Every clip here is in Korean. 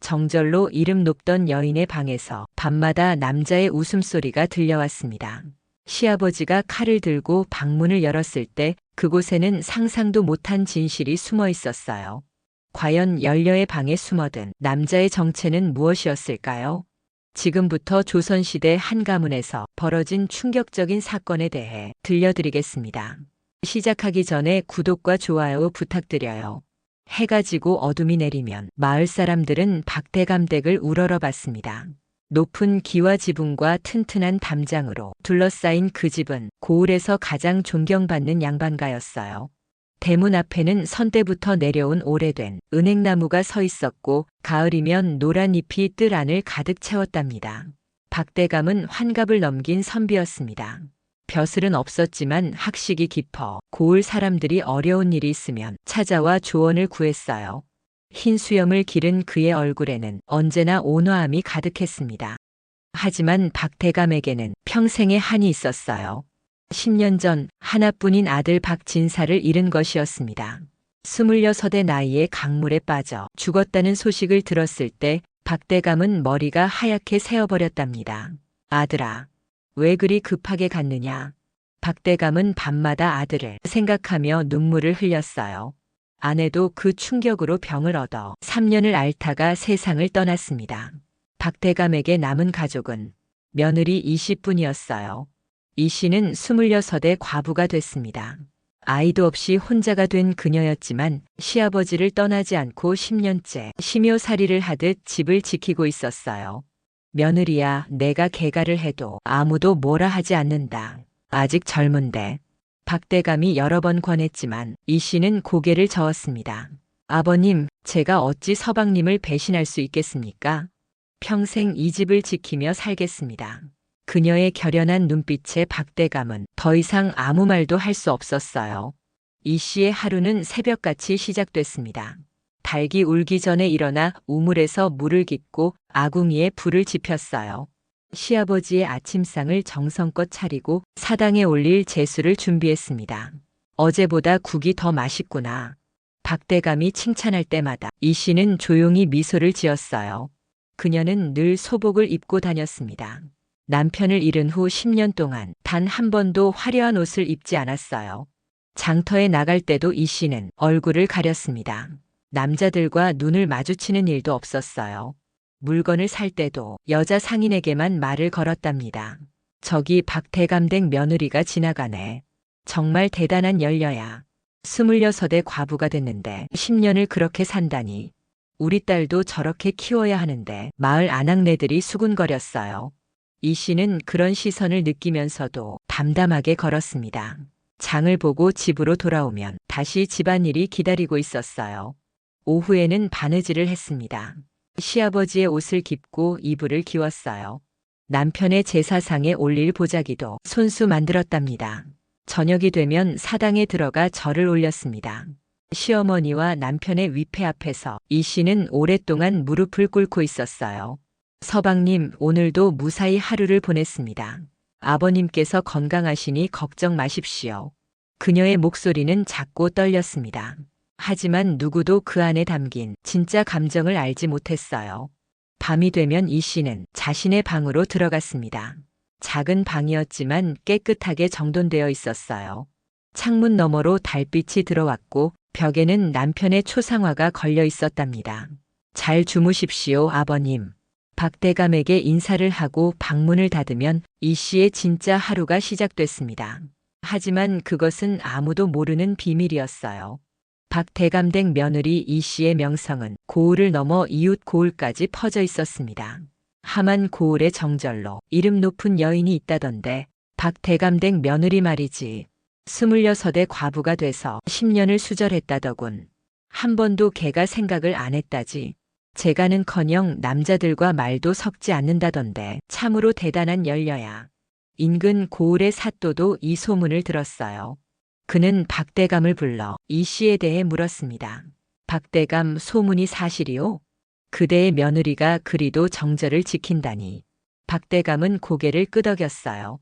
정절로 이름 높던 여인의 방에서 밤마다 남자의 웃음소리가 들려왔습니다. 시아버지가 칼을 들고 방문을 열었을 때 그곳에는 상상도 못한 진실이 숨어 있었어요. 과연 열녀의 방에 숨어든 남자의 정체는 무엇이었을까요? 지금부터 조선시대 한 가문에서 벌어진 충격적인 사건에 대해 들려드리겠습니다. 시작하기 전에 구독과 좋아요 부탁드려요. 해가 지고 어둠이 내리면 마을 사람들은 박대감 댁을 우러러봤습니다. 높은 기와 지붕과 튼튼한 담장으로 둘러싸인 그 집은 고을에서 가장 존경받는 양반가였어요. 대문 앞에는 선때부터 내려온 오래된 은행나무가 서 있었고 가을이면 노란 잎이 뜰 안을 가득 채웠답니다. 박대감은 환갑을 넘긴 선비였습니다. 벼슬은 없었지만 학식이 깊어 고을 사람들이 어려운 일이 있으면 찾아와 조언을 구했어요. 흰 수염을 기른 그의 얼굴에는 언제나 온화함이 가득했습니다. 하지만 박대감에게는 평생의 한이 있었어요. 10년 전 하나뿐인 아들 박진사를 잃은 것이었습니다. 26의 나이에 강물에 빠져 죽었다는 소식을 들었을 때 박대감은 머리가 하얗게 새어버렸답니다. 아들아, 왜 그리 급하게 갔느냐? 박대감은 밤마다 아들을 생각하며 눈물을 흘렸어요. 아내도 그 충격으로 병을 얻어 3년을 앓다가 세상을 떠났습니다. 박대감에게 남은 가족은 며느리 이씨뿐이었어요. 이씨는 26의 과부가 됐습니다. 아이도 없이 혼자가 된 그녀였지만 시아버지를 떠나지 않고 10년째 심요살이를 하듯 집을 지키고 있었어요. 며느리야, 내가 개가를 해도 아무도 뭐라 하지 않는다. 아직 젊은데. 박대감이 여러 번 권했지만 이 씨는 고개를 저었습니다. 아버님, 제가 어찌 서방님을 배신할 수 있겠습니까? 평생 이 집을 지키며 살겠습니다. 그녀의 결연한 눈빛에 박대감은 더 이상 아무 말도 할 수 없었어요. 이 씨의 하루는 새벽같이 시작됐습니다. 닭이 울기 전에 일어나 우물에서 물을 깃고 아궁이에 불을 지폈어요. 시아버지의 아침상을 정성껏 차리고 사당에 올릴 제수를 준비했습니다. 어제보다 국이 더 맛있구나. 박대감이 칭찬할 때마다 이 씨는 조용히 미소를 지었어요. 그녀는 늘 소복을 입고 다녔습니다. 남편을 잃은 후 10년 동안 단 한 번도 화려한 옷을 입지 않았어요. 장터에 나갈 때도 이 씨는 얼굴을 가렸습니다. 남자들과 눈을 마주치는 일도 없었어요. 물건을 살 때도 여자 상인에게만 말을 걸었답니다. 저기 박대감 댁 며느리가 지나가네. 정말 대단한 열녀야. 26의 과부가 됐는데 10년을 그렇게 산다니. 우리 딸도 저렇게 키워야 하는데. 마을 아낙네들이 수군거렸어요. 이 씨는 그런 시선을 느끼면서도 담담하게 걸었습니다. 장을 보고 집으로 돌아오면 다시 집안일이 기다리고 있었어요. 오후에는 바느질을 했습니다. 시아버지의 옷을 깁고 이불을 기웠어요. 남편의 제사상에 올릴 보자기도 손수 만들었답니다. 저녁이 되면 사당에 들어가 절을 올렸습니다. 시어머니와 남편의 위패 앞에서 이 씨는 오랫동안 무릎을 꿇고 있었어요. 서방님, 오늘도 무사히 하루를 보냈습니다. 아버님께서 건강하시니 걱정 마십시오. 그녀의 목소리는 작고 떨렸습니다. 하지만 누구도 그 안에 담긴 진짜 감정을 알지 못했어요. 밤이 되면 이 씨는 자신의 방으로 들어갔습니다. 작은 방이었지만 깨끗하게 정돈되어 있었어요. 창문 너머로 달빛이 들어왔고 벽에는 남편의 초상화가 걸려 있었답니다. 잘 주무십시오, 아버님. 박대감에게 인사를 하고 방문을 닫으면 이 씨의 진짜 하루가 시작됐습니다. 하지만 그것은 아무도 모르는 비밀이었어요. 박대감 댁 며느리 이 씨의 명성은 고을을 넘어 이웃 고을까지 퍼져 있었습니다. 함한 고을의 정절로 이름 높은 여인이 있다던데 박대감 댁 며느리 말이지. 26의 과부가 돼서 10년을 수절했다더군. 한 번도 걔가 생각을 안 했다지. 재가는커녕 남자들과 말도 섞지 않는다던데 참으로 대단한 열녀야. 인근 고을의 사또도 이 소문을 들었어요. 그는 박대감을 불러 이 씨에 대해 물었습니다. 박대감, 소문이 사실이오? 그대의 며느리가 그리도 정절을 지킨다니. 박대감은 고개를 끄덕였어요.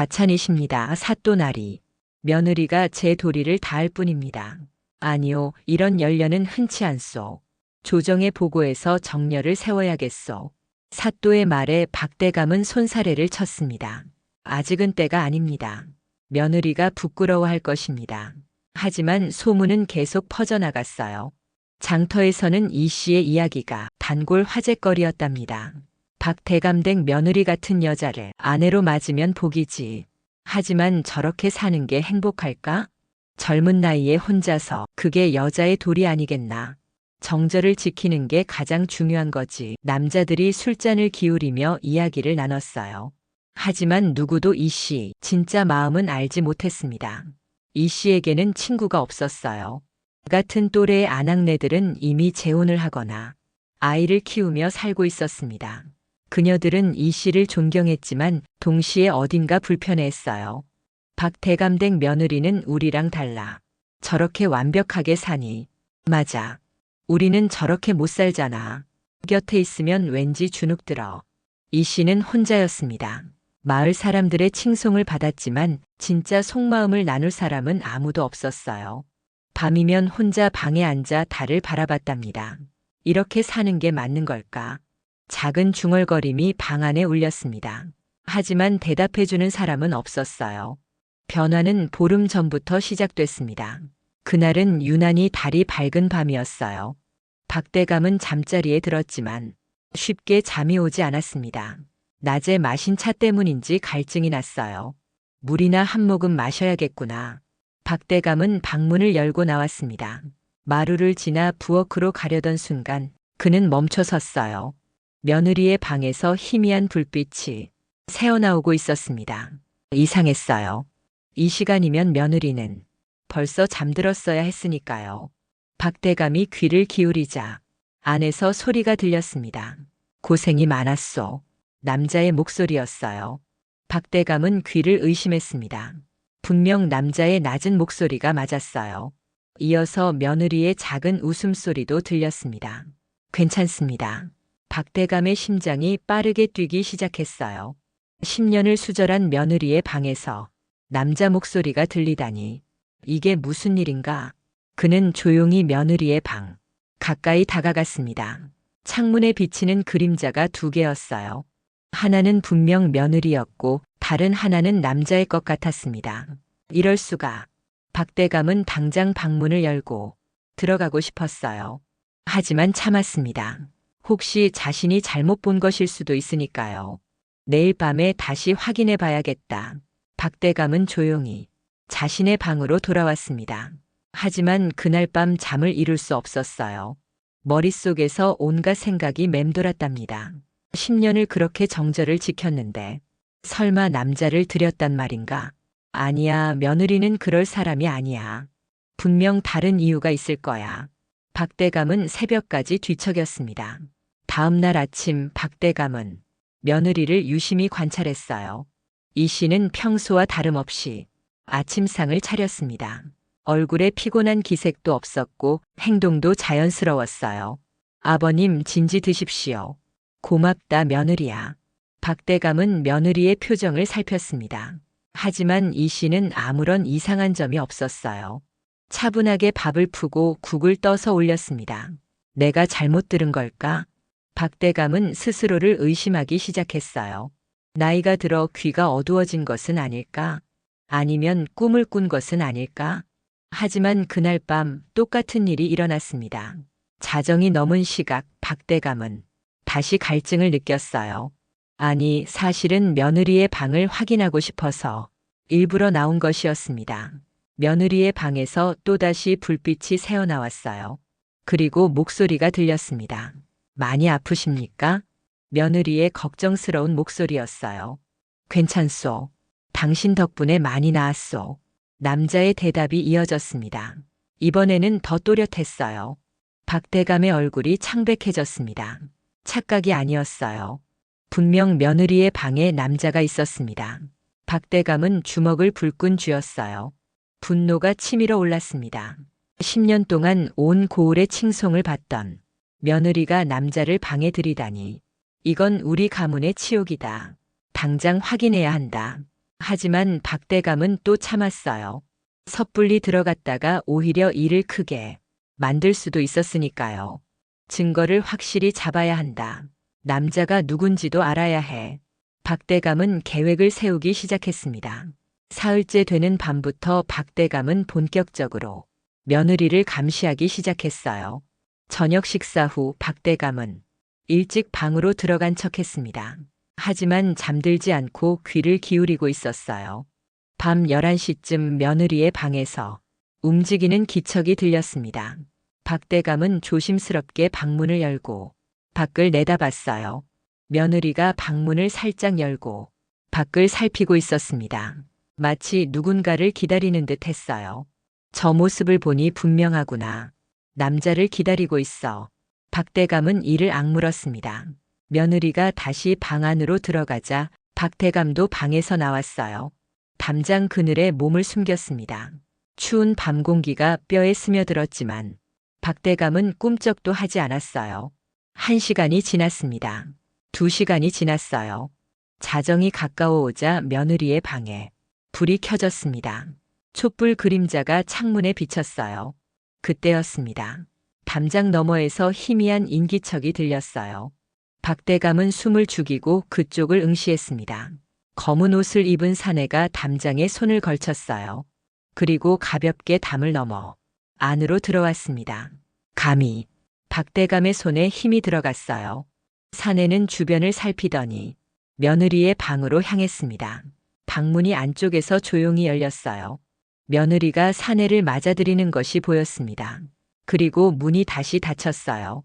과찬이십니다, 사또나리. 며느리가 제 도리를 다할 뿐입니다. 아니요, 이런 열녀는 흔치 않소. 조정의 보고에서 정렬을 세워야겠소. 사또의 말에 박대감은 손사래를 쳤습니다. 아직은 때가 아닙니다. 며느리가 부끄러워할 것입니다. 하지만 소문은 계속 퍼져나갔어요. 장터에서는 이 씨의 이야기가 단골 화제거리였답니다. 박대감댁 며느리 같은 여자를 아내로 맞으면 복이지. 하지만 저렇게 사는 게 행복할까? 젊은 나이에 혼자서 그게 여자의 도리 아니겠나. 정절을 지키는 게 가장 중요한 거지. 남자들이 술잔을 기울이며 이야기를 나눴어요. 하지만 누구도 이 씨 진짜 마음은 알지 못했습니다. 이 씨에게는 친구가 없었어요. 같은 또래의 아낙네들은 이미 재혼을 하거나 아이를 키우며 살고 있었습니다. 그녀들은 이 씨를 존경했지만 동시에 어딘가 불편해했어요. 박대감댁 며느리는 우리랑 달라. 저렇게 완벽하게 사니. 맞아. 우리는 저렇게 못 살잖아. 곁에 있으면 왠지 주눅 들어. 이 씨는 혼자였습니다. 마을 사람들의 칭송을 받았지만 진짜 속마음을 나눌 사람은 아무도 없었어요. 밤이면 혼자 방에 앉아 달을 바라봤답니다. 이렇게 사는 게 맞는 걸까? 작은 중얼거림이 방 안에 울렸습니다. 하지만 대답해주는 사람은 없었어요. 변화는 보름 전부터 시작됐습니다. 그날은 유난히 달이 밝은 밤이었어요. 박대감은 잠자리에 들었지만 쉽게 잠이 오지 않았습니다. 낮에 마신 차 때문인지 갈증이 났어요. 물이나 한 모금 마셔야겠구나. 박대감은 방문을 열고 나왔습니다. 마루를 지나 부엌으로 가려던 순간 그는 멈춰 섰어요. 며느리의 방에서 희미한 불빛이 새어나오고 있었습니다. 이상했어요. 이 시간이면 며느리는 벌써 잠들었어야 했으니까요. 박대감이 귀를 기울이자 안에서 소리가 들렸습니다. 고생이 많았소. 남자의 목소리였어요. 박대감은 귀를 의심했습니다. 분명 남자의 낮은 목소리가 맞았어요. 이어서 며느리의 작은 웃음소리도 들렸습니다. 괜찮습니다. 박대감의 심장이 빠르게 뛰기 시작했어요. 10년을 수절한 며느리의 방에서 남자 목소리가 들리다니. 이게 무슨 일인가? 그는 조용히 며느리의 방 가까이 다가갔습니다. 창문에 비치는 그림자가 두 개였어요. 하나는 분명 며느리였고 다른 하나는 남자의 것 같았습니다. 이럴 수가. 박대감은 당장 방문을 열고 들어가고 싶었어요. 하지만 참았습니다. 혹시 자신이 잘못 본 것일 수도 있으니까요. 내일 밤에 다시 확인해 봐야겠다. 박대감은 조용히 자신의 방으로 돌아왔습니다. 하지만 그날 밤 잠을 이룰 수 없었어요. 머릿속에서 온갖 생각이 맴돌았답니다. 10년을 그렇게 정절을 지켰는데 설마 남자를 들였단 말인가? 아니야, 며느리는 그럴 사람이 아니야. 분명 다른 이유가 있을 거야. 박대감은 새벽까지 뒤척였습니다. 다음 날 아침 박대감은 며느리를 유심히 관찰했어요. 이 씨는 평소와 다름없이 아침상을 차렸습니다. 얼굴에 피곤한 기색도 없었고 행동도 자연스러웠어요. 아버님, 진지 드십시오. 고맙다, 며느리야. 박대감은 며느리의 표정을 살폈습니다. 하지만 이 씨는 아무런 이상한 점이 없었어요. 차분하게 밥을 푸고 국을 떠서 올렸습니다. 내가 잘못 들은 걸까? 박대감은 스스로를 의심하기 시작했어요. 나이가 들어 귀가 어두워진 것은 아닐까? 아니면 꿈을 꾼 것은 아닐까? 하지만 그날 밤 똑같은 일이 일어났습니다. 자정이 넘은 시각 박대감은 다시 갈증을 느꼈어요. 아니, 사실은 며느리의 방을 확인하고 싶어서 일부러 나온 것이었습니다. 며느리의 방에서 또다시 불빛이 새어나왔어요. 그리고 목소리가 들렸습니다. 많이 아프십니까? 며느리의 걱정스러운 목소리였어요. 괜찮소. 당신 덕분에 많이 나았소. 남자의 대답이 이어졌습니다. 이번에는 더 또렷했어요. 박대감의 얼굴이 창백해졌습니다. 착각이 아니었어요. 분명 며느리의 방에 남자가 있었습니다. 박대감은 주먹을 불끈 쥐었어요. 분노가 치밀어 올랐습니다. 10년 동안 온 고을의 칭송을 받던 며느리가 남자를 방에 들이다니. 이건 우리 가문의 치욕이다. 당장 확인해야 한다. 하지만 박대감은 또 참았어요. 섣불리 들어갔다가 오히려 일을 크게 만들 수도 있었으니까요. 증거를 확실히 잡아야 한다. 남자가 누군지도 알아야 해. 박대감은 계획을 세우기 시작했습니다. 사흘째 되는 밤부터 박대감은 본격적으로 며느리를 감시하기 시작했어요. 저녁 식사 후 박대감은 일찍 방으로 들어간 척했습니다. 하지만 잠들지 않고 귀를 기울이고 있었어요. 밤 11시쯤 며느리의 방에서 움직이는 기척이 들렸습니다. 박대감은 조심스럽게 방문을 열고 밖을 내다봤어요. 며느리가 방문을 살짝 열고 밖을 살피고 있었습니다. 마치 누군가를 기다리는 듯 했어요. 저 모습을 보니 분명하구나. 남자를 기다리고 있어. 박대감은 이를 악물었습니다. 며느리가 다시 방 안으로 들어가자 박대감도 방에서 나왔어요. 담장 그늘에 몸을 숨겼습니다. 추운 밤 공기가 뼈에 스며들었지만 박대감은 꿈쩍도 하지 않았어요. 1시간이 지났습니다. 2시간이 지났어요. 자정이 가까워오자 며느리의 방에 불이 켜졌습니다. 촛불 그림자가 창문에 비쳤어요. 그때였습니다. 담장 너머에서 희미한 인기척이 들렸어요. 박대감은 숨을 죽이고 그쪽을 응시했습니다. 검은 옷을 입은 사내가 담장에 손을 걸쳤어요. 그리고 가볍게 담을 넘어 안으로 들어왔습니다. 감히 박대감의 손에 힘이 들어갔어요. 사내는 주변을 살피더니 며느리의 방으로 향했습니다. 방문이 안쪽에서 조용히 열렸어요. 며느리가 사내를 맞아들이는 것이 보였습니다. 그리고 문이 다시 닫혔어요.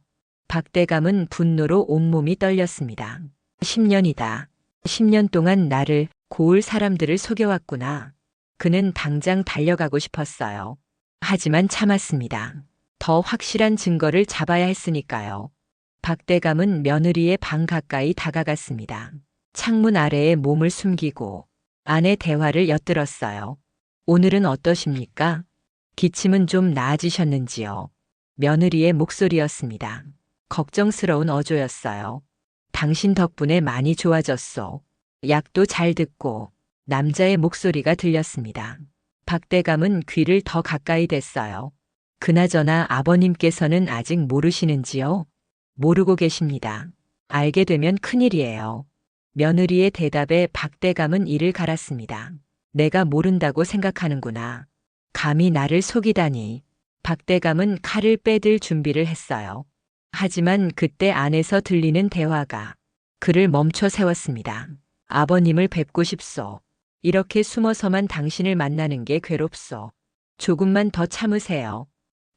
박대감은 분노로 온몸이 떨렸습니다. 10년이다. 10년 동안 나를 고을 사람들을 속여왔구나. 그는 당장 달려가고 싶었어요. 하지만 참았습니다. 더 확실한 증거를 잡아야 했으니까요. 박대감은 며느리의 방 가까이 다가갔습니다. 창문 아래에 몸을 숨기고 아내 대화를 엿들었어요. 오늘은 어떠십니까? 기침은 좀 나아지셨는지요? 며느리의 목소리였습니다. 걱정스러운 어조였어요. 당신 덕분에 많이 좋아졌소. 약도 잘 듣고 남자의 목소리가 들렸습니다. 박대감은 귀를 더 가까이 댔어요. 그나저나 아버님께서는 아직 모르시는지요? 모르고 계십니다. 알게 되면 큰일이에요. 며느리의 대답에 박대감은 이를 갈았습니다. 내가 모른다고 생각하는구나. 감히 나를 속이다니. 박대감은 칼을 빼들 준비를 했어요. 하지만 그때 안에서 들리는 대화가 그를 멈춰 세웠습니다. 아버님을 뵙고 싶소. 이렇게 숨어서만 당신을 만나는 게 괴롭소. 조금만 더 참으세요.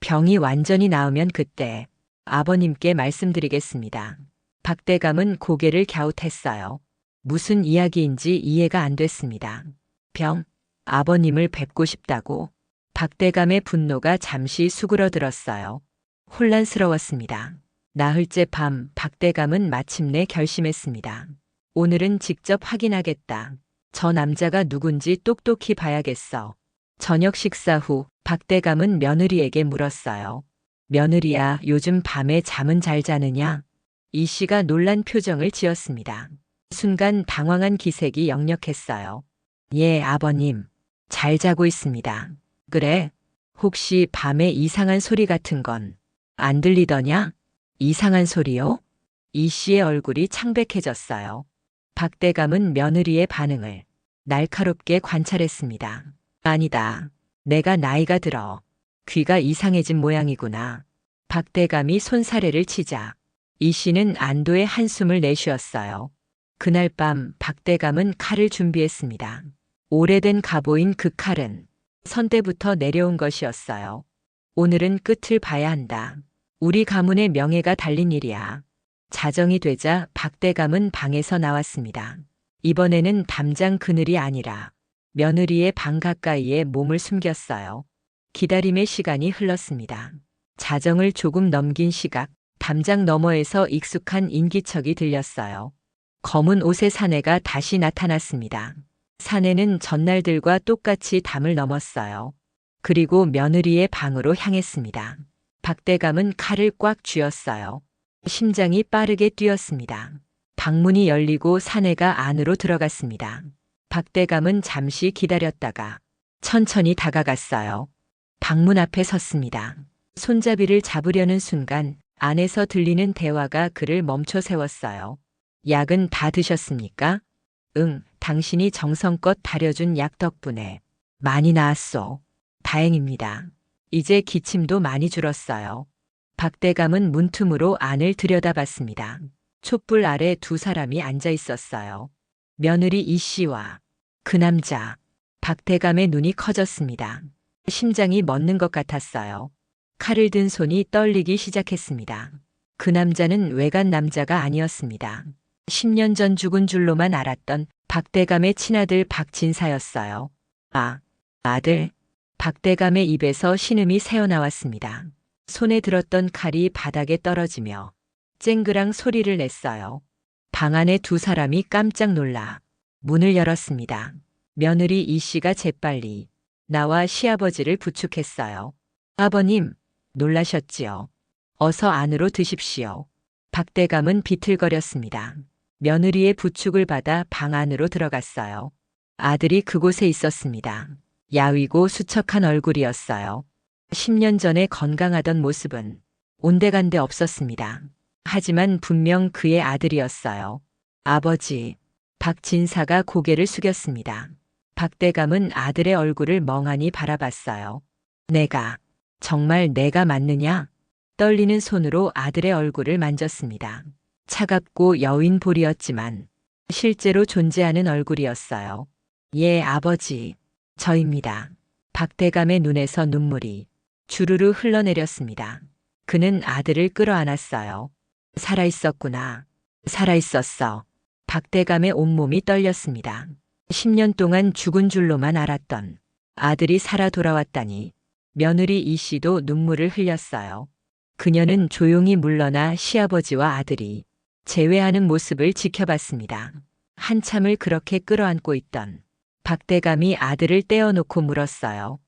병이 완전히 나으면 그때 아버님께 말씀드리겠습니다. 박대감은 고개를 갸웃했어요. 무슨 이야기인지 이해가 안 됐습니다. 병, 아버님을 뵙고 싶다고. 박대감의 분노가 잠시 수그러들었어요. 혼란스러웠습니다. 나흘째 밤 박대감은 마침내 결심했습니다. 오늘은 직접 확인하겠다. 저 남자가 누군지 똑똑히 봐야겠어. 저녁 식사 후 박대감은 며느리에게 물었어요. 며느리야, 요즘 밤에 잠은 잘 자느냐? 이 씨가 놀란 표정을 지었습니다. 순간 당황한 기색이 역력했어요. 예, 아버님. 잘 자고 있습니다. 그래? 혹시 밤에 이상한 소리 같은 건 안 들리더냐? 이상한 소리요? 이 씨의 얼굴이 창백해졌어요. 박대감은 며느리의 반응을 날카롭게 관찰했습니다. 아니다. 내가 나이가 들어 귀가 이상해진 모양이구나. 박대감이 손사래를 치자 이 씨는 안도의 한숨을 내쉬었어요. 그날 밤 박대감은 칼을 준비했습니다. 오래된 갑오인 그 칼은 선대부터 내려온 것이었어요. 오늘은 끝을 봐야 한다. 우리 가문의 명예가 달린 일이야. 자정이 되자 박대감은 방에서 나왔습니다. 이번에는 담장 그늘이 아니라 며느리의 방 가까이에 몸을 숨겼어요. 기다림의 시간이 흘렀습니다. 자정을 조금 넘긴 시각, 담장 너머에서 익숙한 인기척이 들렸어요. 검은 옷의 사내가 다시 나타났습니다. 사내는 전날들과 똑같이 담을 넘었어요. 그리고 며느리의 방으로 향했습니다. 박대감은 칼을 꽉 쥐었어요. 심장이 빠르게 뛰었습니다. 방문이 열리고 사내가 안으로 들어갔습니다. 박대감은 잠시 기다렸다가 천천히 다가갔어요. 방문 앞에 섰습니다. 손잡이를 잡으려는 순간 안에서 들리는 대화가 그를 멈춰 세웠어요. 약은 다 드셨습니까? 응, 당신이 정성껏 다려준 약 덕분에 많이 나았소. 다행입니다. 이제 기침도 많이 줄었어요. 박대감은 문틈으로 안을 들여다봤습니다. 촛불 아래 두 사람이 앉아 있었어요. 며느리 이 씨와 그 남자. 박대감의 눈이 커졌습니다. 심장이 멎는 것 같았어요. 칼을 든 손이 떨리기 시작했습니다. 그 남자는 외간 남자가 아니었습니다. 10년 전 죽은 줄로만 알았던 박대감의 친아들 박진사였어요. 아, 아들. 박대감의 입에서 신음이 새어나왔습니다. 손에 들었던 칼이 바닥에 떨어지며 쨍그랑 소리를 냈어요. 방 안에 두 사람이 깜짝 놀라 문을 열었습니다. 며느리 이 씨가 재빨리 나와 시아버지를 부축했어요. 아버님, 놀라셨지요. 어서 안으로 드십시오. 박대감은 비틀거렸습니다. 며느리의 부축을 받아 방 안으로 들어갔어요. 아들이 그곳에 있었습니다. 야위고 수척한 얼굴이었어요. 10년 전에 건강하던 모습은 온데간데 없었습니다. 하지만 분명 그의 아들이었어요. 아버지, 박진사가 고개를 숙였습니다. 박대감은 아들의 얼굴을 멍하니 바라봤어요. 정말 내가 맞느냐? 떨리는 손으로 아들의 얼굴을 만졌습니다. 차갑고 여윈 볼이었지만 실제로 존재하는 얼굴이었어요. 예, 아버지. 저입니다. 박대감의 눈에서 눈물이 주르르 흘러내렸습니다. 그는 아들을 끌어안았어요. 살아있었구나. 살아있었어. 박대감의 온몸이 떨렸습니다. 10년 동안 죽은 줄로만 알았던 아들이 살아 돌아왔다니. 며느리 이 씨도 눈물을 흘렸어요. 그녀는 조용히 물러나 시아버지와 아들이 재회하는 모습을 지켜봤습니다. 한참을 그렇게 끌어안고 있던 박대감이 아들을 떼어놓고 물었어요.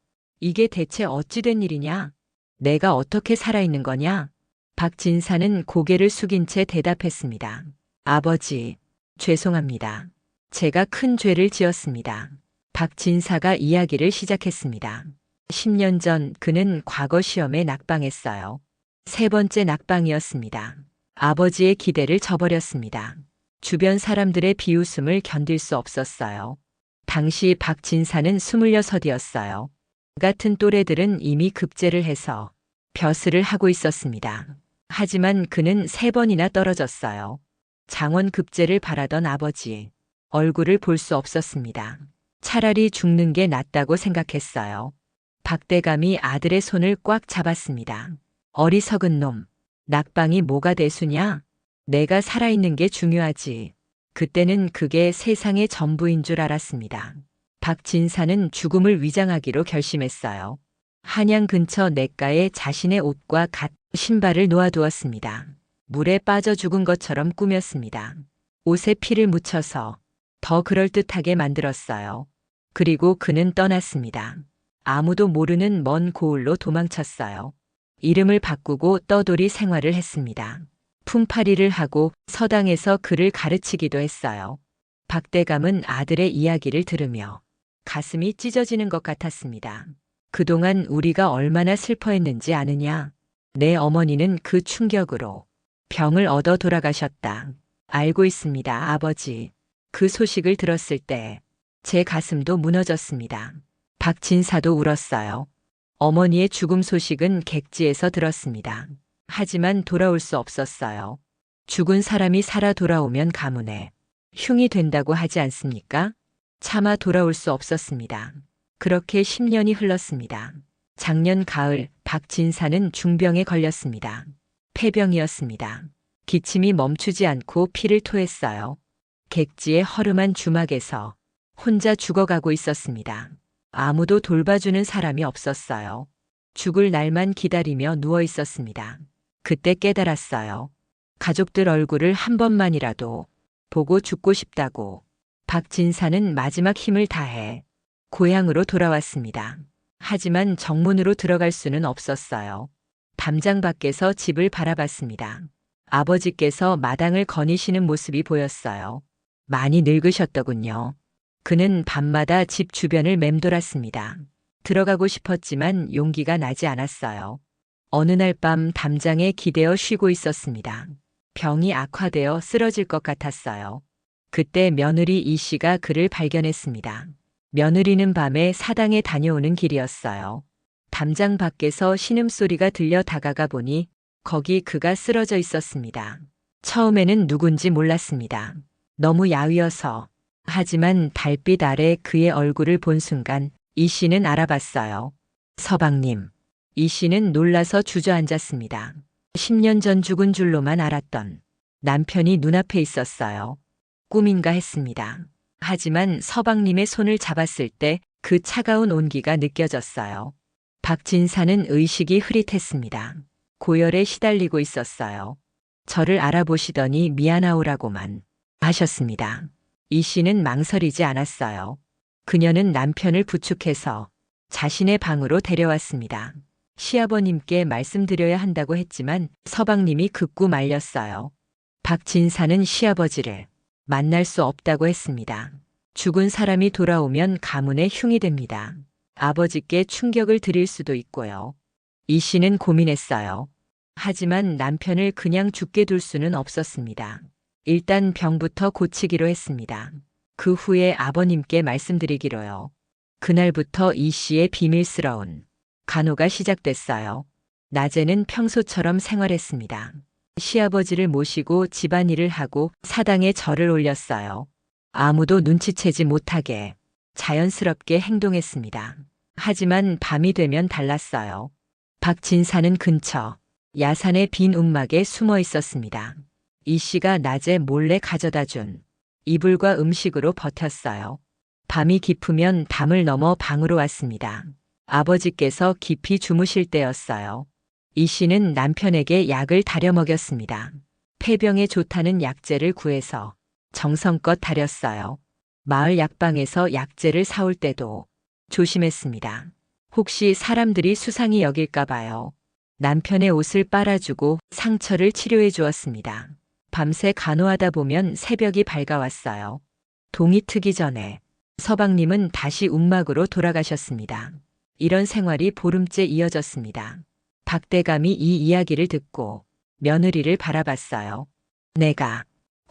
이게 대체 어찌된 일이냐? 내가 어떻게 살아있는 거냐? 박진사는 고개를 숙인 채 대답했습니다. 아버지, 죄송합니다. 제가 큰 죄를 지었습니다. 박진사가 이야기를 시작했습니다. 10년 전 그는 과거 시험에 낙방했어요. 세 번째 낙방이었습니다. 아버지의 기대를 저버렸습니다. 주변 사람들의 비웃음을 견딜 수 없었어요. 당시 박진사는 26이었어요. 같은 또래들은 이미 급제를 해서 벼슬을 하고 있었습니다. 하지만 그는 3번이나 떨어졌어요. 장원 급제를 바라던 아버지 얼굴을 볼 수 없었습니다. 차라리 죽는 게 낫다고 생각했어요. 박대감이 아들의 손을 꽉 잡았습니다. 어리석은 놈, 낙방이 뭐가 대수냐? 내가 살아있는 게 중요하지. 그때는 그게 세상의 전부인 줄 알았습니다. 박진사는 죽음을 위장하기로 결심했어요. 한양 근처 냇가에 자신의 옷과 갓 신발을 놓아두었습니다. 물에 빠져 죽은 것처럼 꾸몄습니다. 옷에 피를 묻혀서 더 그럴듯하게 만들었어요. 그리고 그는 떠났습니다. 아무도 모르는 먼 고을로 도망쳤어요. 이름을 바꾸고 떠돌이 생활을 했습니다. 품팔이를 하고 서당에서 글을 가르치기도 했어요. 박대감은 아들의 이야기를 들으며 가슴이 찢어지는 것 같았습니다. 그동안 우리가 얼마나 슬퍼했는지 아느냐? 내 어머니는 그 충격으로 병을 얻어 돌아가셨다. 알고 있습니다, 아버지. 그 소식을 들었을 때 제 가슴도 무너졌습니다. 박진사도 울었어요. 어머니의 죽음 소식은 객지에서 들었습니다. 하지만 돌아올 수 없었어요. 죽은 사람이 살아 돌아오면 가문에 흉이 된다고 하지 않습니까? 차마 돌아올 수 없었습니다. 그렇게 10년이 흘렀습니다. 작년 가을 박진사는 중병에 걸렸습니다. 폐병이었습니다. 기침이 멈추지 않고 피를 토했어요. 객지의 허름한 주막에서 혼자 죽어가고 있었습니다. 아무도 돌봐주는 사람이 없었어요. 죽을 날만 기다리며 누워 있었습니다. 그때 깨달았어요. 가족들 얼굴을 한 번만이라도 보고 죽고 싶다고. 박진사는 마지막 힘을 다해 고향으로 돌아왔습니다. 하지만 정문으로 들어갈 수는 없었어요. 담장 밖에서 집을 바라봤습니다. 아버지께서 마당을 거니시는 모습이 보였어요. 많이 늙으셨더군요. 그는 밤마다 집 주변을 맴돌았습니다. 들어가고 싶었지만 용기가 나지 않았어요. 어느 날 밤 담장에 기대어 쉬고 있었습니다. 병이 악화되어 쓰러질 것 같았어요. 그때 며느리 이 씨가 그를 발견했습니다. 며느리는 밤에 사당에 다녀오는 길이었어요. 담장 밖에서 신음소리가 들려 다가가 보니 거기 그가 쓰러져 있었습니다. 처음에는 누군지 몰랐습니다. 너무 야위어서. 하지만 달빛 아래 그의 얼굴을 본 순간 이 씨는 알아봤어요. 서방님. 이 씨는 놀라서 주저앉았습니다. 10년 전 죽은 줄로만 알았던 남편이 눈앞에 있었어요. 꿈인가 했습니다. 하지만 서방님의 손을 잡았을 때 그 차가운 온기가 느껴졌어요. 박진사는 의식이 흐릿했습니다. 고열에 시달리고 있었어요. 저를 알아보시더니 미안하오라고만 하셨습니다. 이 씨는 망설이지 않았어요. 그녀는 남편을 부축해서 자신의 방으로 데려왔습니다. 시아버님께 말씀드려야 한다고 했지만 서방님이 극구 말렸어요. 박진사는 시아버지를 만날 수 없다고 했습니다. 죽은 사람이 돌아오면 가문의 흉이 됩니다. 아버지께 충격을 드릴 수도 있고요. 이 씨는 고민했어요. 하지만 남편을 그냥 죽게 둘 수는 없었습니다. 일단 병부터 고치기로 했습니다. 그 후에 아버님께 말씀드리기로요. 그날부터 이 씨의 비밀스러운 간호가 시작됐어요. 낮에는 평소처럼 생활했습니다. 시아버지를 모시고 집안일을 하고 사당에 절을 올렸어요. 아무도 눈치채지 못하게 자연스럽게 행동했습니다. 하지만 밤이 되면 달랐어요. 박진사는 근처 야산의 빈 움막에 숨어 있었습니다. 이 씨가 낮에 몰래 가져다 준 이불과 음식으로 버텼어요. 밤이 깊으면 담을 넘어 방으로 왔습니다. 아버지께서 깊이 주무실 때였어요. 이 씨는 남편에게 약을 다려 먹였습니다. 폐병에 좋다는 약재를 구해서 정성껏 다렸어요. 마을 약방에서 약재를 사올 때도 조심했습니다. 혹시 사람들이 수상히 여길까 봐요. 남편의 옷을 빨아주고 상처를 치료해 주었습니다. 밤새 간호하다 보면 새벽이 밝아왔어요. 동이 트기 전에 서방님은 다시 움막으로 돌아가셨습니다. 이런 생활이 보름째 이어졌습니다. 박대감이 이 이야기를 듣고 며느리를 바라봤어요. 내가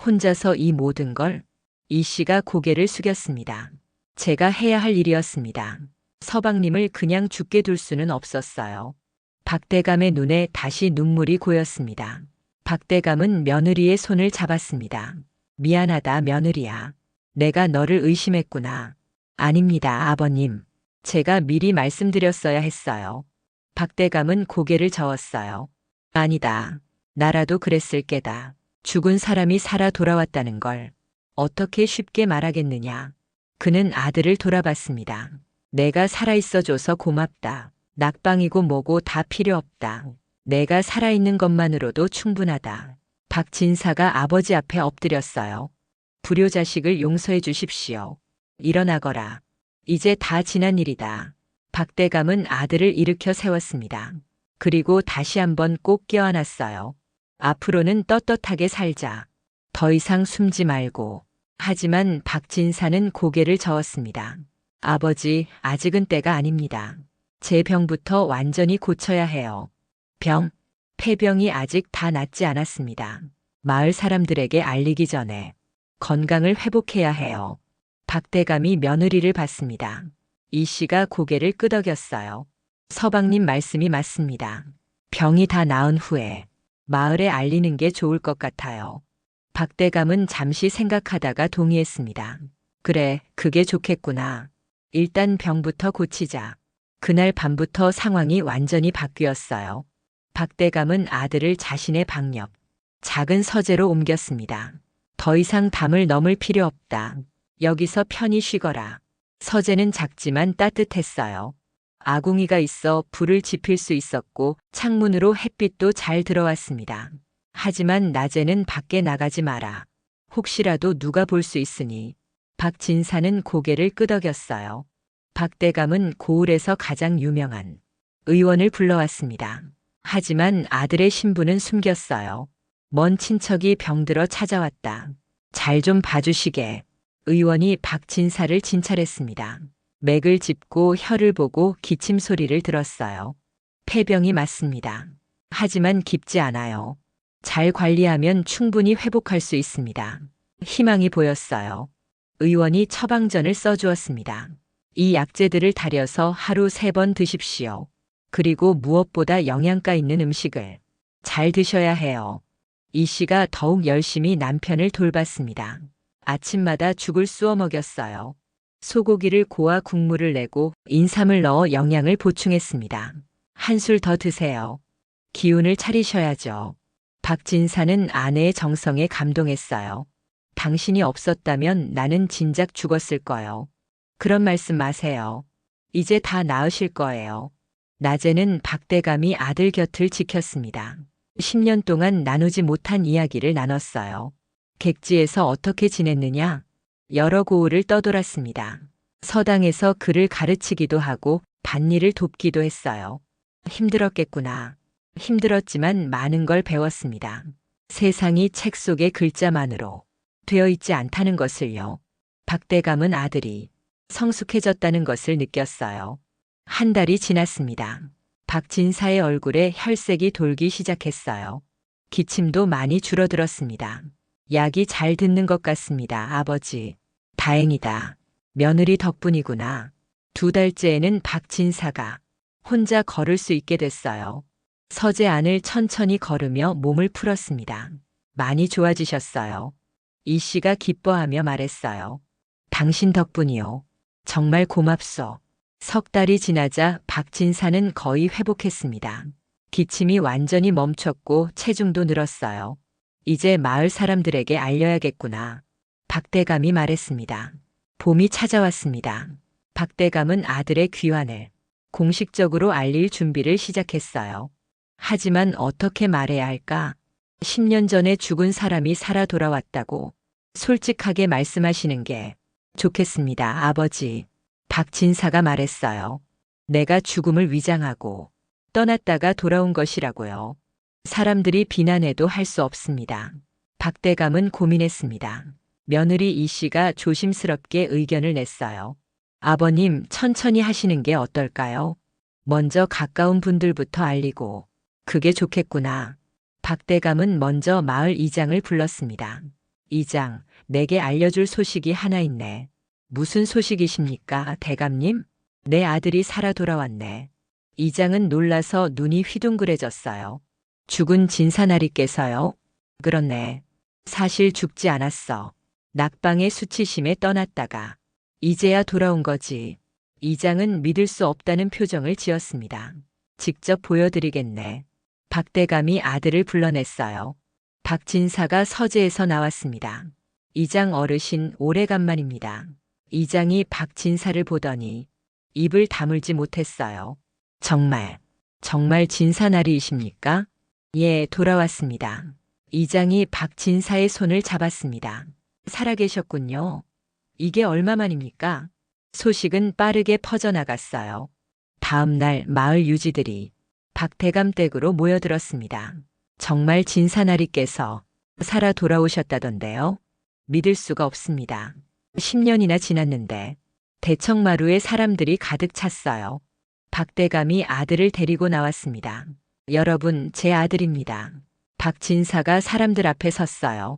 혼자서 이 모든 걸? 이 씨가 고개를 숙였습니다. 제가 해야 할 일이었습니다. 서방님을 그냥 죽게 둘 수는 없었어요. 박대감의 눈에 다시 눈물이 고였습니다. 박대감은 며느리의 손을 잡았습니다. 미안하다 며느리야. 내가 너를 의심했구나. 아닙니다 아버님. 제가 미리 말씀드렸어야 했어요. 박대감은 고개를 저었어요. 아니다. 나라도 그랬을 게다. 죽은 사람이 살아 돌아왔다는 걸 어떻게 쉽게 말하겠느냐. 그는 아들을 돌아봤습니다. 내가 살아있어줘서 고맙다. 낙방이고 뭐고 다 필요 없다. 내가 살아있는 것만으로도 충분하다. 박진사가 아버지 앞에 엎드렸어요. 불효자식을 용서해 주십시오. 일어나거라. 이제 다 지난 일이다. 박대감은 아들을 일으켜 세웠습니다. 그리고 다시 한번 꼭 껴안았어요. 앞으로는 떳떳하게 살자. 더 이상 숨지 말고. 하지만 박진사는 고개를 저었습니다. 아버지, 아직은 때가 아닙니다. 제 병부터 완전히 고쳐야 해요. 병, 폐병이 아직 다 낫지 않았습니다. 마을 사람들에게 알리기 전에 건강을 회복해야 해요. 박대감이 며느리를 봤습니다. 이 씨가 고개를 끄덕였어요. 서방님 말씀이 맞습니다. 병이 다 나은 후에 마을에 알리는 게 좋을 것 같아요. 박대감은 잠시 생각하다가 동의했습니다. 그래, 그게 좋겠구나. 일단 병부터 고치자. 그날 밤부터 상황이 완전히 바뀌었어요. 박대감은 아들을 자신의 방 옆 작은 서재로 옮겼습니다. 더 이상 담을 넘을 필요 없다. 여기서 편히 쉬거라. 서재는 작지만 따뜻했어요. 아궁이가 있어 불을 지필 수 있었고 창문으로 햇빛도 잘 들어왔습니다. 하지만 낮에는 밖에 나가지 마라. 혹시라도 누가 볼 수 있으니. 박진사는 고개를 끄덕였어요. 박대감은 고을에서 가장 유명한 의원을 불러왔습니다. 하지만 아들의 신분은 숨겼어요. 먼 친척이 병들어 찾아왔다. 잘 좀 봐주시게. 의원이 박진사를 진찰했습니다. 맥을 짚고 혀를 보고 기침 소리를 들었어요. 폐병이 맞습니다. 하지만 깊지 않아요. 잘 관리하면 충분히 회복할 수 있습니다. 희망이 보였어요. 의원이 처방전을 써주었습니다. 이 약재들을 달여서 하루 3번 드십시오. 그리고 무엇보다 영양가 있는 음식을 잘 드셔야 해요. 이 씨가 더욱 열심히 남편을 돌봤습니다. 아침마다 죽을 쑤어 먹였어요. 소고기를 고아 국물을 내고 인삼을 넣어 영양을 보충했습니다. 한술 더 드세요. 기운을 차리셔야죠. 박진사는 아내의 정성에 감동했어요. 당신이 없었다면 나는 진작 죽었을 거요. 그런 말씀 마세요. 이제 다 나으실 거예요. 낮에는 박대감이 아들 곁을 지켰습니다. 10년 동안 나누지 못한 이야기를 나눴어요. 객지에서 어떻게 지냈느냐? 여러 고을을 떠돌았습니다. 서당에서 그를 가르치기도 하고 밭일을 돕기도 했어요. 힘들었겠구나. 힘들었지만 많은 걸 배웠습니다. 세상이 책 속의 글자만으로 되어 있지 않다는 것을요. 박대감은 아들이 성숙해졌다는 것을 느꼈어요. 한 달이 지났습니다. 박진사의 얼굴에 혈색이 돌기 시작했어요. 기침도 많이 줄어들었습니다. 약이 잘 듣는 것 같습니다, 아버지. 다행이다. 며느리 덕분이구나. 2달째에는 박진사가 혼자 걸을 수 있게 됐어요. 서재 안을 천천히 걸으며 몸을 풀었습니다. 많이 좋아지셨어요. 이 씨가 기뻐하며 말했어요. 당신 덕분이요. 정말 고맙소. 3달이 지나자 박진사는 거의 회복했습니다. 기침이 완전히 멈췄고 체중도 늘었어요. 이제 마을 사람들에게 알려야겠구나. 박대감이 말했습니다. 봄이 찾아왔습니다. 박대감은 아들의 귀환을 공식적으로 알릴 준비를 시작했어요. 하지만 어떻게 말해야 할까? 10년 전에 죽은 사람이 살아 돌아왔다고 솔직하게 말씀하시는 게 좋겠습니다, 아버지. 박진사가 말했어요. 내가 죽음을 위장하고 떠났다가 돌아온 것이라고요. 사람들이 비난해도 할 수 없습니다. 박대감은 고민했습니다. 며느리 이 씨가 조심스럽게 의견을 냈어요. 아버님, 천천히 하시는 게 어떨까요? 먼저 가까운 분들부터 알리고. 그게 좋겠구나. 박대감은 먼저 마을 이장을 불렀습니다. 이장, 내게 알려줄 소식이 하나 있네. 무슨 소식이십니까, 대감님? 내 아들이 살아 돌아왔네. 이장은 놀라서 눈이 휘둥그레졌어요. 죽은 진사나리께서요? 그렇네. 사실 죽지 않았어. 낙방의 수치심에 떠났다가 이제야 돌아온 거지. 이장은 믿을 수 없다는 표정을 지었습니다. 직접 보여드리겠네. 박대감이 아들을 불러냈어요. 박진사가 서재에서 나왔습니다. 이장 어르신, 오래간만입니다. 이장이 박진사를 보더니 입을 다물지 못했어요. 정말 진사나리이십니까? 예, 돌아왔습니다. 이장이 박진사의 손을 잡았습니다. 살아계셨군요. 이게 얼마만입니까? 소식은 빠르게 퍼져나갔어요. 다음 날 마을 유지들이 박대감 댁으로 모여들었습니다. 정말 진사나리께서 살아 돌아오셨다던데요. 믿을 수가 없습니다. 10년이나 지났는데 대청마루에 사람들이 가득 찼어요. 박대감이 아들을 데리고 나왔습니다. 여러분, 제 아들입니다. 박진사가 사람들 앞에 섰어요.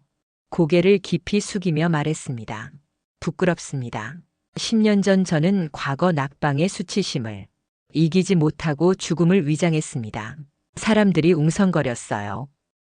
고개를 깊이 숙이며 말했습니다. 부끄럽습니다. 10년 전 저는 과거 낙방의 수치심을 이기지 못하고 죽음을 위장했습니다. 사람들이 웅성거렸어요.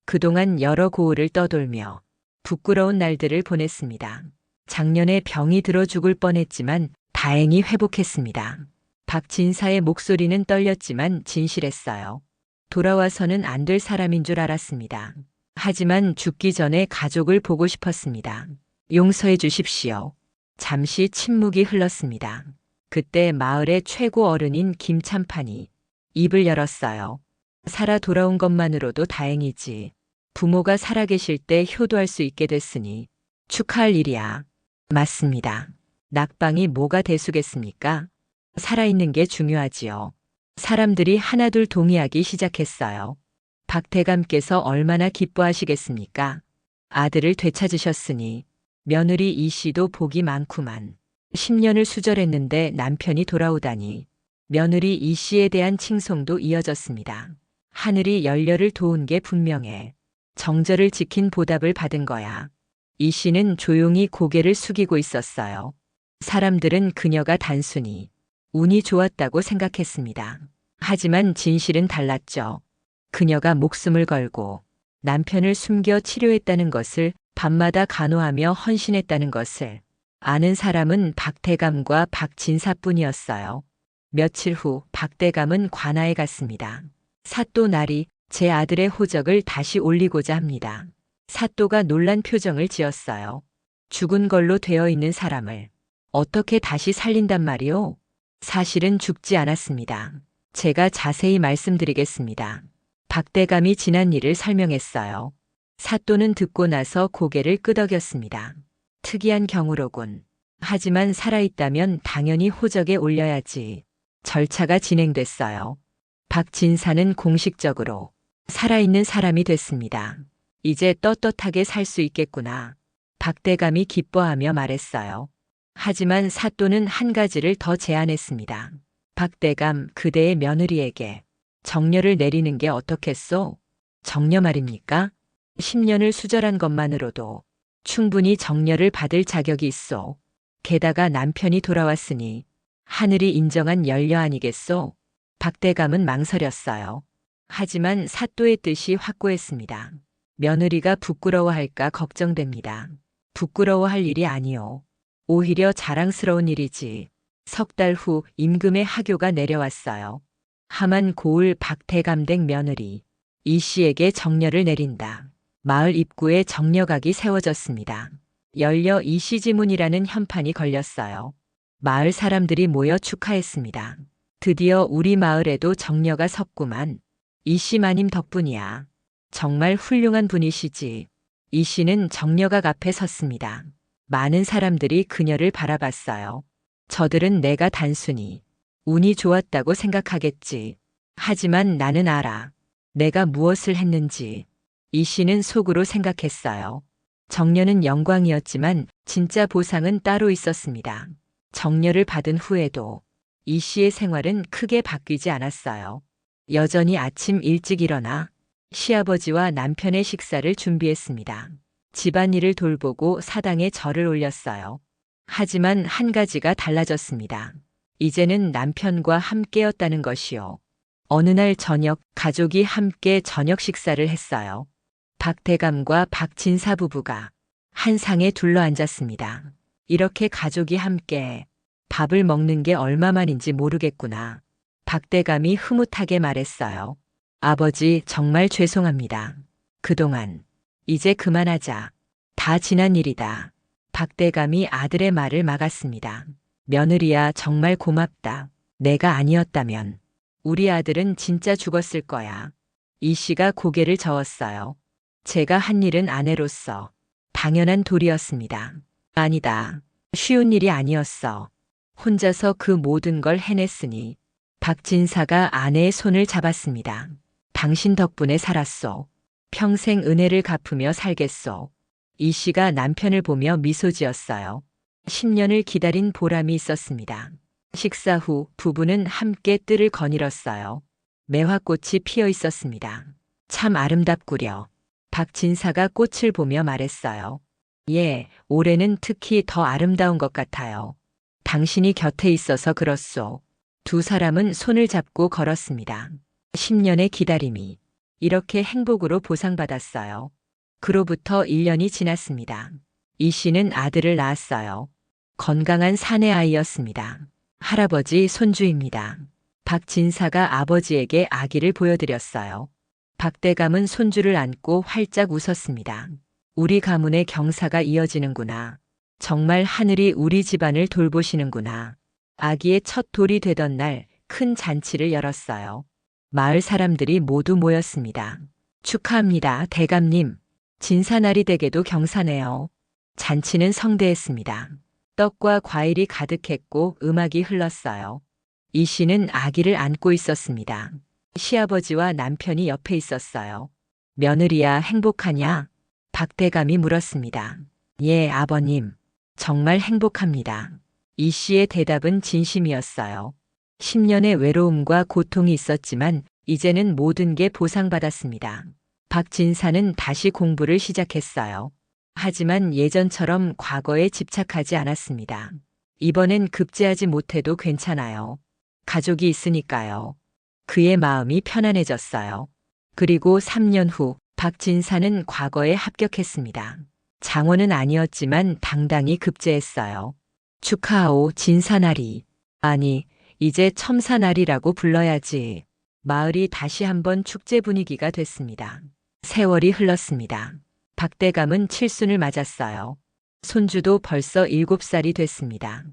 그동안 여러 고을을 떠돌며 부끄러운 날들을 보냈습니다. 작년에 병이 들어 죽을 뻔했지만 다행히 회복했습니다. 박진사의 목소리는 떨렸지만 진실했어요. 돌아와서는 안 될 사람인 줄 알았습니다. 하지만 죽기 전에 가족을 보고 싶었습니다. 용서해 주십시오. 잠시 침묵이 흘렀습니다. 그때 마을의 최고 어른인 김참판이 입을 열었어요. 살아 돌아온 것만으로도 다행이지. 부모가 살아계실 때 효도할 수 있게 됐으니 축하할 일이야. 맞습니다. 낙방이 뭐가 대수겠습니까? 살아있는 게 중요하지요. 사람들이 하나둘 동의하기 시작했어요. 박대감께서 얼마나 기뻐하시겠습니까? 아들을 되찾으셨으니 며느리 이 씨도 복이 많구만. 10년을 수절했는데 남편이 돌아오다니 며느리 이 씨에 대한 칭송도 이어졌습니다. 하늘이 열려를 도운 게 분명해. 정절을 지킨 보답을 받은 거야. 이 씨는 조용히 고개를 숙이고 있었어요. 사람들은 그녀가 단순히 운이 좋았다고 생각했습니다. 하지만 진실은 달랐죠. 그녀가 목숨을 걸고 남편을 숨겨 치료했다는 것을, 밤마다 간호하며 헌신했다는 것을 아는 사람은 박대감과 박진사뿐이었어요. 며칠 후 박대감은 관아에 갔습니다. 사또 날이 제 아들의 호적을 다시 올리고자 합니다. 사또가 놀란 표정을 지었어요. 죽은 걸로 되어 있는 사람을 어떻게 다시 살린단 말이오? 사실은 죽지 않았습니다. 제가 자세히 말씀드리겠습니다. 박대감이 지난 일을 설명했어요. 사또는 듣고 나서 고개를 끄덕였습니다. 특이한 경우로군. 하지만 살아있다면 당연히 호적에 올려야지. 절차가 진행됐어요. 박진사는 공식적으로 살아있는 사람이 됐습니다. 이제 떳떳하게 살 수 있겠구나. 박대감이 기뻐하며 말했어요. 하지만 사또는 한 가지를 더 제안했습니다. 박대감, 그대의 며느리에게 정려를 내리는 게 어떻겠소? 정려 말입니까? 10년을 수절한 것만으로도 충분히 정려를 받을 자격이 있소. 게다가 남편이 돌아왔으니 하늘이 인정한 연려 아니겠소? 박대감은 망설였어요. 하지만 사또의 뜻이 확고했습니다. 며느리가 부끄러워할까 걱정됩니다. 부끄러워할 일이 아니오. 오히려 자랑스러운 일이지. 석 달 후 임금의 하교가 내려왔어요. 하만 고을 박대감 댁 며느리 이 씨에게 정려를 내린다. 마을 입구에 정려각이 세워졌습니다. 연려 이 씨 지문이라는 현판이 걸렸어요. 마을 사람들이 모여 축하했습니다. 드디어 우리 마을에도 정려가 섰구만. 이 씨 마님 덕분이야. 정말 훌륭한 분이시지. 이 씨는 정려각 앞에 섰습니다. 많은 사람들이 그녀를 바라봤어요. 저들은 내가 단순히 운이 좋았다고 생각하겠지. 하지만 나는 알아. 내가 무엇을 했는지. 이 씨는 속으로 생각했어요. 정려는 영광이었지만 진짜 보상은 따로 있었습니다. 정려를 받은 후에도 이 씨의 생활은 크게 바뀌지 않았어요. 여전히 아침 일찍 일어나 시아버지와 남편의 식사를 준비했습니다. 집안일을 돌보고 사당에 절을 올렸어요. 하지만 한 가지가 달라졌습니다. 이제는 남편과 함께였다는 것이요. 어느 날 저녁 가족이 함께 저녁 식사를 했어요. 박대감과 박진사 부부가 한 상에 둘러앉았습니다. 이렇게 가족이 함께 밥을 먹는 게 얼마만인지 모르겠구나. 박대감이 흐뭇하게 말했어요. 아버지, 정말 죄송합니다. 그동안. 이제 그만하자. 다 지난 일이다. 박대감이 아들의 말을 막았습니다. 며느리야, 정말 고맙다. 내가 아니었다면 우리 아들은 진짜 죽었을 거야. 이 씨가 고개를 저었어요. 제가 한 일은 아내로서 당연한 도리였습니다. 아니다. 쉬운 일이 아니었어. 혼자서 그 모든 걸 해냈으니. 박진사가 아내의 손을 잡았습니다. 당신 덕분에 살았소. 평생 은혜를 갚으며 살겠소. 이 씨가 남편을 보며 미소 지었어요. 10년을 기다린 보람이 있었습니다. 식사 후 부부는 함께 뜰을 거닐었어요. 매화꽃이 피어 있었습니다. 참 아름답구려. 박진사가 꽃을 보며 말했어요. 예, 올해는 특히 더 아름다운 것 같아요. 당신이 곁에 있어서 그렇소. 두 사람은 손을 잡고 걸었습니다. 10년의 기다림이 이렇게 행복으로 보상받았어요. 그로부터 1년이 지났습니다. 이 씨는 아들을 낳았어요. 건강한 사내 아이였습니다. 할아버지 손주입니다. 박진사가 아버지에게 아기를 보여드렸어요. 박대감은 손주를 안고 활짝 웃었습니다. 우리 가문의 경사가 이어지는구나. 정말 하늘이 우리 집안을 돌보시는구나. 아기의 첫 돌이 되던 날 큰 잔치를 열었어요. 마을 사람들이 모두 모였습니다. 축하합니다, 대감님. 진사날이 댁에도 경사네요. 잔치는 성대했습니다. 떡과 과일이 가득했고 음악이 흘렀어요. 이 씨는 아기를 안고 있었습니다. 시아버지와 남편이 옆에 있었어요. 며느리야, 행복하냐? 박대감이 물었습니다. 예, 아버님. 정말 행복합니다. 이 씨의 대답은 진심이었어요. 10년의 외로움과 고통이 있었지만 이제는 모든 게 보상받았습니다. 박진사는 다시 공부를 시작했어요. 하지만 예전처럼 과거에 집착하지 않았습니다. 이번엔 급제하지 못해도 괜찮아요. 가족이 있으니까요. 그의 마음이 편안해졌어요. 그리고 3년 후 박진사는 과거에 합격했습니다. 장원은 아니었지만 당당히 급제했어요. 축하하오 진사나리. 아니, 이제 첨사나리라고 불러야지. 마을이 다시 한번 축제 분위기가 됐습니다. 세월이 흘렀습니다. 박대감은 칠순을 맞았어요. 손주도 벌써 7살이 됐습니다.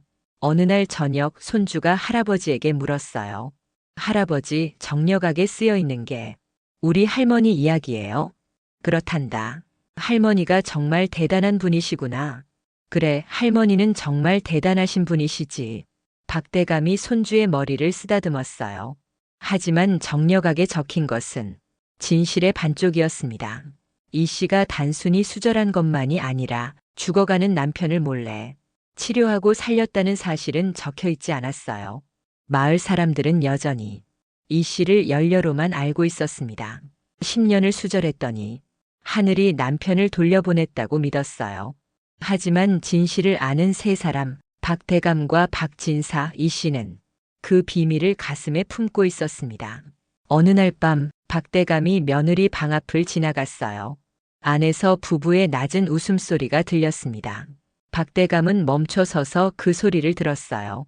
어느 날 저녁 손주가 할아버지에게 물었어요. 할아버지, 정력하게 쓰여 있는 게 우리 할머니 이야기예요. 그렇단다. 할머니가 정말 대단한 분이시구나. 그래, 할머니는 정말 대단하신 분이시지. 박대감이 손주의 머리를 쓰다듬었어요. 하지만 정력하게 적힌 것은 진실의 반쪽이었습니다. 이 씨가 단순히 수절한 것만이 아니라 죽어가는 남편을 몰래 치료하고 살렸다는 사실은 적혀 있지 않았어요. 마을 사람들은 여전히 이 씨를 연료로만 알고 있었습니다. 10년을 수절했더니 하늘이 남편을 돌려보냈다고 믿었어요. 하지만 진실을 아는 세 사람, 박대감과 박진사, 이 씨는 그 비밀을 가슴에 품고 있었습니다. 어느 날 밤 박대감이 며느리 방 앞을 지나갔어요. 안에서 부부의 낮은 웃음소리가 들렸습니다. 박대감은 멈춰 서서 그 소리를 들었어요.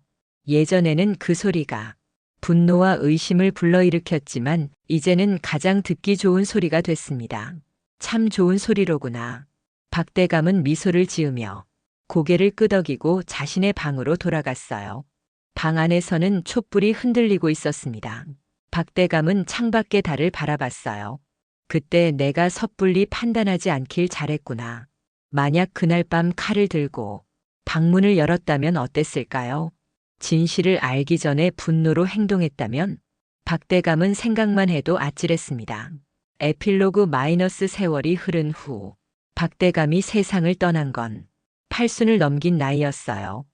예전에는 그 소리가 분노와 의심을 불러일으켰지만 이제는 가장 듣기 좋은 소리가 됐습니다. 참 좋은 소리로구나. 박대감은 미소를 지으며 고개를 끄덕이고 자신의 방으로 돌아갔어요. 방 안에서는 촛불이 흔들리고 있었습니다. 박대감은 창밖의 달을 바라봤어요. 그때 내가 섣불리 판단하지 않길 잘했구나. 만약 그날 밤 칼을 들고 방문을 열었다면 어땠을까요? 진실을 알기 전에 분노로 행동했다면? 박대감은 생각만 해도 아찔했습니다. 에필로그 마이너스 세월이 흐른 후 박대감이 세상을 떠난 건 8순을 넘긴 나이였어요.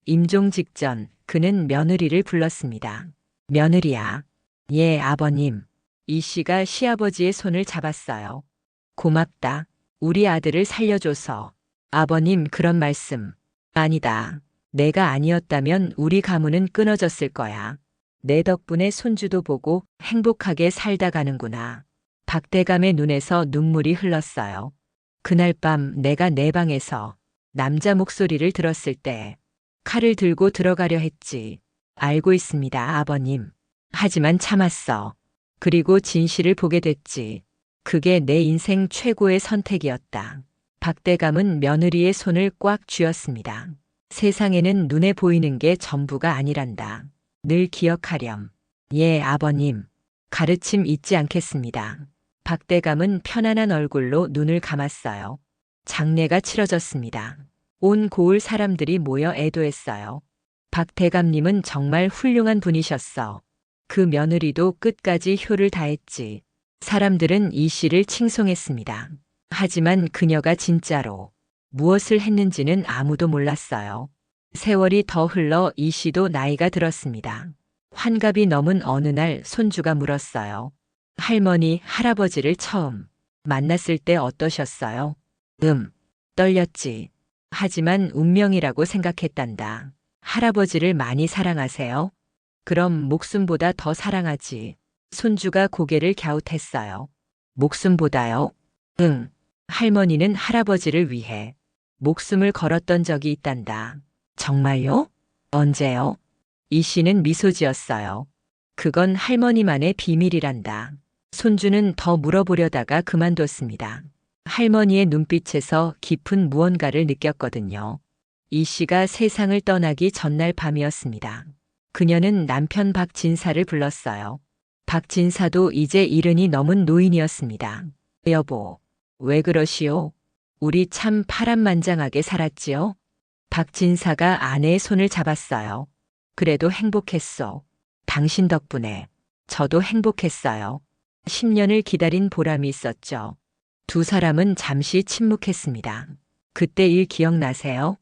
임종 직전 그는 며느리를 불렀습니다. 며느리야. 예, 아버님. 이 씨가 시아버지의 손을 잡았어요. 고맙다. 우리 아들을 살려줘서. 아버님, 그런 말씀. 아니다. 내가 아니었다면 우리 가문은 끊어졌을 거야. 내 덕분에 손주도 보고 행복하게 살다 가는구나. 박대감의 눈에서 눈물이 흘렀어요. 그날 밤 내가 내 방에서 남자 목소리를 들었을 때 칼을 들고 들어가려 했지. 알고 있습니다, 아버님. 하지만 참았어. 그리고 진실을 보게 됐지. 그게 내 인생 최고의 선택이었다. 박대감은 며느리의 손을 꽉 쥐었습니다. 세상에는 눈에 보이는 게 전부가 아니란다. 늘 기억하렴. 예, 아버님. 가르침 잊지 않겠습니다. 박대감은 편안한 얼굴로 눈을 감았어요. 장례가 치러졌습니다. 온 고을 사람들이 모여 애도했어요. 박대감님은 정말 훌륭한 분이셨어. 그 며느리도 끝까지 효를 다했지. 사람들은 이 씨를 칭송했습니다. 하지만 그녀가 진짜로 무엇을 했는지는 아무도 몰랐어요. 세월이 더 흘러 이 씨도 나이가 들었습니다. 환갑이 넘은 어느 날 손주가 물었어요. 할머니, 할아버지를 처음 만났을 때 어떠셨어요? 떨렸지. 하지만 운명이라고 생각했단다. 할아버지를 많이 사랑하세요? 그럼 목숨보다 더 사랑하지. 손주가 고개를 갸웃했어요. 목숨보다요? 응. 할머니는 할아버지를 위해 목숨을 걸었던 적이 있단다. 정말요? 언제요? 이 씨는 미소 지었어요. 그건 할머니만의 비밀이란다. 손주는 더 물어보려다가 그만뒀습니다. 할머니의 눈빛에서 깊은 무언가를 느꼈거든요. 이 씨가 세상을 떠나기 전날 밤이었습니다. 그녀는 남편 박진사를 불렀어요. 박진사도 이제 70이 넘은 노인이었습니다. 여보, 왜 그러시오? 우리 참 파란만장하게 살았지요? 박진사가 아내의 손을 잡았어요. 그래도 행복했어. 당신 덕분에 저도 행복했어요. 10년을 기다린 보람이 있었죠. 두 사람은 잠시 침묵했습니다. 그때 일 기억나세요?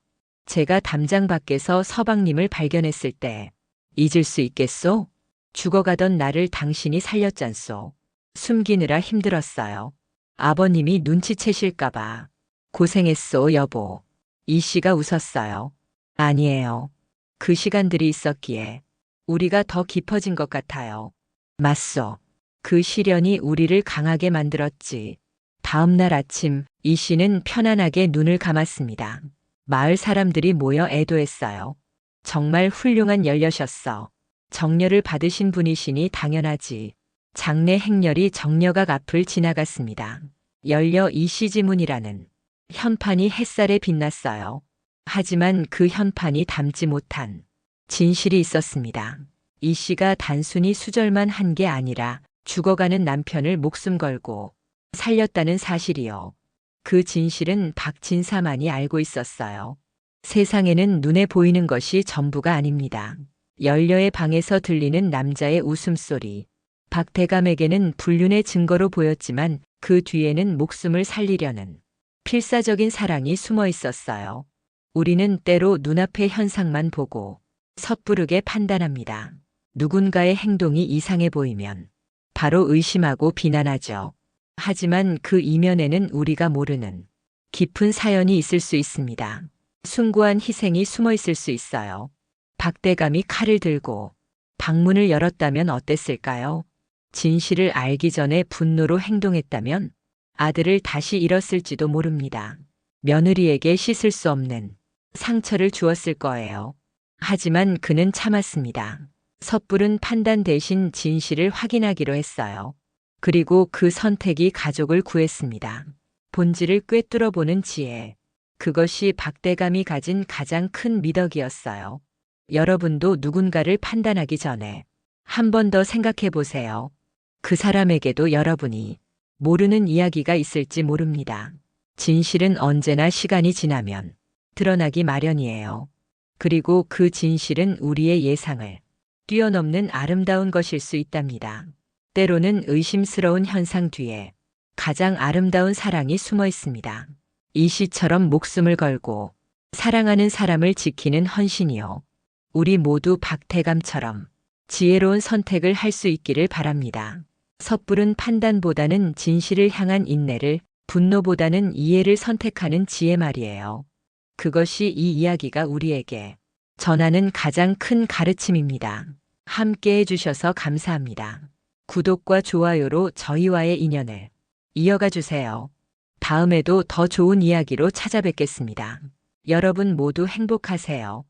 제가 담장 밖에서 서방님을 발견했을 때 잊을 수 있겠소? 죽어가던 나를 당신이 살렸잖소. 숨기느라 힘들었어요. 아버님이 눈치채실까봐. 고생했소, 여보. 이 씨가 웃었어요. 아니에요. 그 시간들이 있었기에 우리가 더 깊어진 것 같아요. 맞소. 그 시련이 우리를 강하게 만들었지. 다음 날 아침, 이 씨는 편안하게 눈을 감았습니다. 마을 사람들이 모여 애도했어요. 정말 훌륭한 열녀셨어. 정녀를 받으신 분이시니 당연하지. 장래 행렬이 정녀각 앞을 지나갔습니다. 열녀 이씨지문이라는 현판이 햇살에 빛났어요. 하지만 그 현판이 담지 못한 진실이 있었습니다. 이 씨가 단순히 수절만 한 게 아니라 죽어가는 남편을 목숨 걸고 살렸다는 사실이요. 그 진실은 박진사만이 알고 있었어요. 세상에는 눈에 보이는 것이 전부가 아닙니다. 열녀의 방에서 들리는 남자의 웃음소리. 박대감에게는 불륜의 증거로 보였지만 그 뒤에는 목숨을 살리려는 필사적인 사랑이 숨어 있었어요. 우리는 때로 눈앞의 현상만 보고 섣부르게 판단합니다. 누군가의 행동이 이상해 보이면 바로 의심하고 비난하죠. 하지만 그 이면에는 우리가 모르는 깊은 사연이 있을 수 있습니다. 숭고한 희생이 숨어 있을 수 있어요. 박대감이 칼을 들고 방문을 열었다면 어땠을까요? 진실을 알기 전에 분노로 행동했다면 아들을 다시 잃었을지도 모릅니다. 며느리에게 씻을 수 없는 상처를 주었을 거예요. 하지만 그는 참았습니다. 섣부른 판단 대신 진실을 확인하기로 했어요. 그리고 그 선택이 가족을 구했습니다. 본질을 꿰뚫어 보는 지혜. 그것이 박대감이 가진 가장 큰 미덕이었어요. 여러분도 누군가를 판단하기 전에 한 번 더 생각해 보세요. 그 사람에게도 여러분이 모르는 이야기가 있을지 모릅니다. 진실은 언제나 시간이 지나면 드러나기 마련이에요. 그리고 그 진실은 우리의 예상을 뛰어넘는 아름다운 것일 수 있답니다. 때로는 의심스러운 현상 뒤에 가장 아름다운 사랑이 숨어 있습니다. 이 씨처럼 목숨을 걸고 사랑하는 사람을 지키는 헌신이요. 우리 모두 박대감처럼 지혜로운 선택을 할 수 있기를 바랍니다. 섣부른 판단보다는 진실을 향한 인내를, 분노보다는 이해를 선택하는 지혜 말이에요. 그것이 이 이야기가 우리에게 전하는 가장 큰 가르침입니다. 함께 해주셔서 감사합니다. 구독과 좋아요로 저희와의 인연을 이어가 주세요. 다음에도 더 좋은 이야기로 찾아뵙겠습니다. 여러분 모두 행복하세요.